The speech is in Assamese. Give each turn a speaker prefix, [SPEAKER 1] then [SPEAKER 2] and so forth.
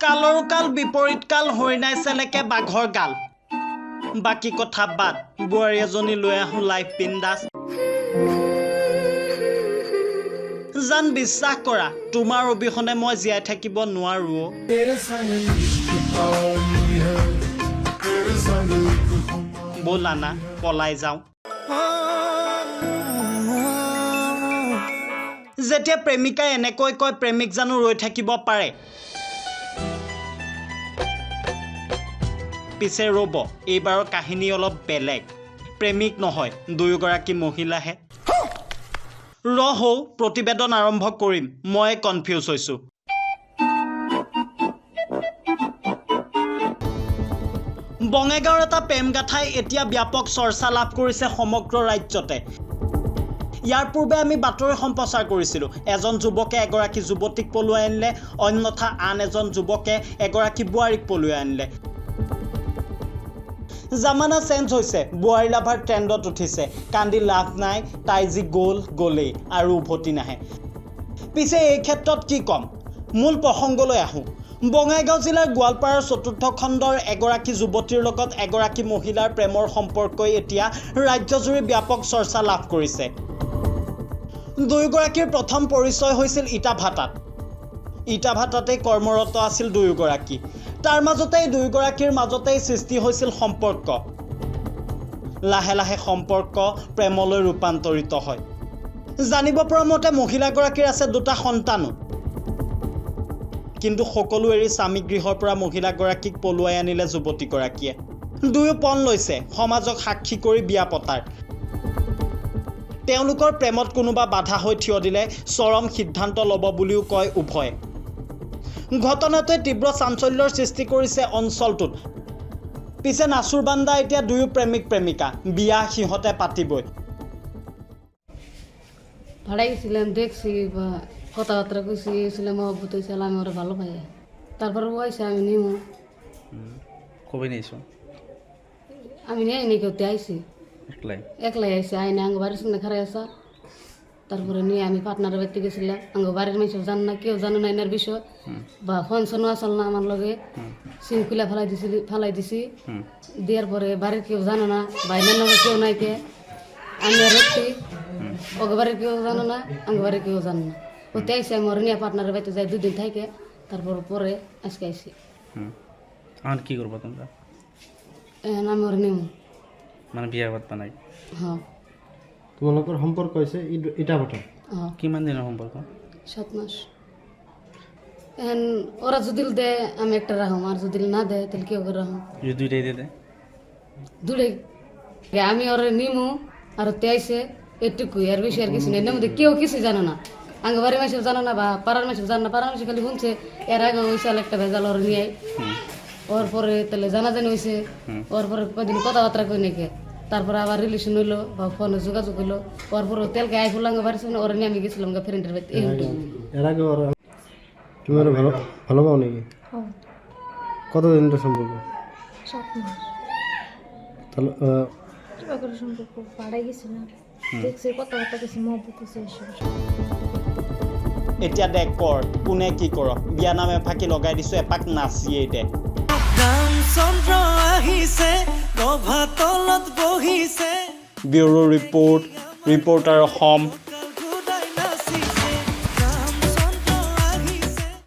[SPEAKER 1] কালৰ কাল বিপৰীত কাল হৰিণাই চেলেকে বাঘৰ গাল বাকী কথা বাদ বুঢ়ী এজনী লৈ আহো লাইফ বিন্দাস জান বিশ্বাস কৰা তোমাৰ অবিহনে মই জীয়াই থাকিব নোৱাৰো ব'লা না পলাই যাওঁ যেতিয়া প্ৰেমিকাই এনেকৈ কয় প্ৰেমিক জানো ৰৈ থাকিব পাৰে পিছে ৰ'ব এইবাৰৰ কাহিনী অলপ বেলেগ প্ৰেমিক নহয় দুয়োগৰাকী মহিলাহে ৰহৌ প্ৰতিবেদন আৰম্ভ কৰিম মই কনফিউজ হৈছোঁ বঙাইগাঁৱৰ এটা প্ৰেম গাথাই এতিয়া ব্যাপক চৰ্চা লাভ কৰিছে সমগ্ৰ ৰাজ্যতে ইয়াৰ পূৰ্বে আমি বাতৰি সম্প্ৰচাৰ কৰিছিলোঁ এজন যুৱকে এগৰাকী যুৱতীক পলুৱাই আনিলে অন্যথা আন এজন যুৱকে এগৰাকী বোৱাৰীক পলুৱাই আনিলে জামানা চেঞ্জ হৈছে বোৱাৰী লাভাৰ ট্ৰেণ্ডত উঠিছে কান্দি লাভ নাই তাই যি গ'লেই আৰু উভতি নাহে পিছে এই ক্ষেত্ৰত কি ক'ম মূল প্ৰসংগলৈ আহোঁ বঙাইগাঁও জিলাৰ গোৱালপাৰাৰ চতুৰ্থ খণ্ডৰ এগৰাকী যুৱতীৰ লগত এগৰাকী মহিলাৰ প্ৰেমৰ সম্পৰ্কই এতিয়া ৰাজ্যজুৰি ব্যাপক চৰ্চা লাভ কৰিছে দুয়োগৰাকীৰ প্ৰথম পৰিচয় হৈছিল ইটাভাটাতে কৰ্মৰত আছিল দুয়োগৰাকী তাৰ মাজতেই দুয়োগৰাকীৰ মাজতেই সৃষ্টি হৈছিল সম্পৰ্ক লাহে লাহে সম্পৰ্ক প্ৰেমলৈ ৰূপান্তৰিত হয় জানিব পৰা মতে মহিলাগৰাকীৰ আছে দুটা সন্তানো কিন্তু সকলো এৰি স্বামী গৃহৰ পৰা মহিলাগৰাকীক পলুৱাই আনিলে যুৱতীগৰাকীয়ে দুয়ো পণ লৈছে সমাজক সাক্ষী কৰি বিয়া পতাৰ তেওঁলোকৰ প্ৰেমত কোনোবা বাধা হৈ থিয় দিলে চৰম সিদ্ধান্ত ল'ব বুলিও কয় উভয়ে ঘটনাটোৱে তীব্ৰ চাঞ্চল্যৰ সৃষ্টি কৰিছে অঞ্চলটোত পিছে নাচুৰ বান্দা এতিয়া দুয়ো প্ৰেমিক প্ৰেমিকা বিয়া সিহঁতে পাতিবই
[SPEAKER 2] ভাড়াই গেছিলাম দেখছি বা কথাবার্তা কইছি ছেলে মহব্বত হয়েছে আমি ওরা ভালো পাই তারপরে বয়সে আমি নিমু
[SPEAKER 3] কবে নিয়েছো
[SPEAKER 2] আমি নেই নি কেউ আইসি একলাই আইসি আইনে আঙ্গ বাড়ির সঙ্গে খারাই আসা তারপরে নিয়ে আমি পার্টনারের বাড়িতে গেছিলাম আঙ্গ বাড়ির মেয়েসব জান না কেউ জানে না এনার বিষয় বা ফোনশনও আসল না আমার লগে সিম খুলে ফালাই দিছি দেওয়ার পরে বাড়ির কেউ জানে না বাইরের নামে কেউ নাই কে আমি আর ওকে বাড়ির কেউ জানে না আঙ্গ বাড়ির কেউ জানে না ওতে আইসি আমি ওর নিয়ে পার্টনারের বাড়িতে যাই দুদিন থাকে তারপর পরে আজকে আইসি
[SPEAKER 3] আর কি করবো তোমরা
[SPEAKER 2] আমি ওর নিমু
[SPEAKER 3] মানে বিয়া করতে নাই
[SPEAKER 2] হ্যাঁ
[SPEAKER 4] তোমালোকৰ সম্পৰ্ক হৈছে ইটাভাটা
[SPEAKER 2] হ্যাঁ
[SPEAKER 3] কিমান দিনৰ সম্পৰ্ক
[SPEAKER 2] 7 মাস এখন ওরা যদি দেয় আমি একটা রাখুম আর যদি না দেয় তাহলে কেউ করে রাখুম
[SPEAKER 3] যদি দুইটাই দিয়ে দেয়
[SPEAKER 2] দূরে আমি ওরে নিমু আর ওতে আইসে এটুকুই আর বেশি আর কিছু নেই মধ্যে কেউ কিছু জানে না আগে বাড়ির মাসে জানে না বা পাড়ার মাসে জানে না পাড়ার মাসে খালি শুনছে এর আগে ওই সাল একটা ভেজাল ওর নিয়ে ওর পরে তাহলে জানাজানি হয়েছে ওর পরে কদিন কথাবার্তা কই নাকি তারপরে আবার রিলেশন হইলো বা ফোনে যোগাযোগ হইলো ওর পরে তেলকে আই ফুলাঙ্গ বাড়ির সামনে ওর নিয়ে আমি গেছিলাম ফ্রেন্ডের বাড়িতে
[SPEAKER 4] এর আগে ওরা তুমি ওরা ভালো পাও নাকি কতদিন ধরে সম্পর্ক
[SPEAKER 5] 7 মাস
[SPEAKER 4] তাহলে
[SPEAKER 5] কিবা করে সম্পর্ক পাড়াই গেছিলাম দেখছি কথাবার্তা কিছু মহব্বত হয়েছে
[SPEAKER 1] এতিয়া দেখ কৰ কোনে কি কৰ বিয়া নাম এফাকি লগাই দিছো এপাক নাচিয়েই দে ব্যুৰো ৰিপৰ্টাৰ অসম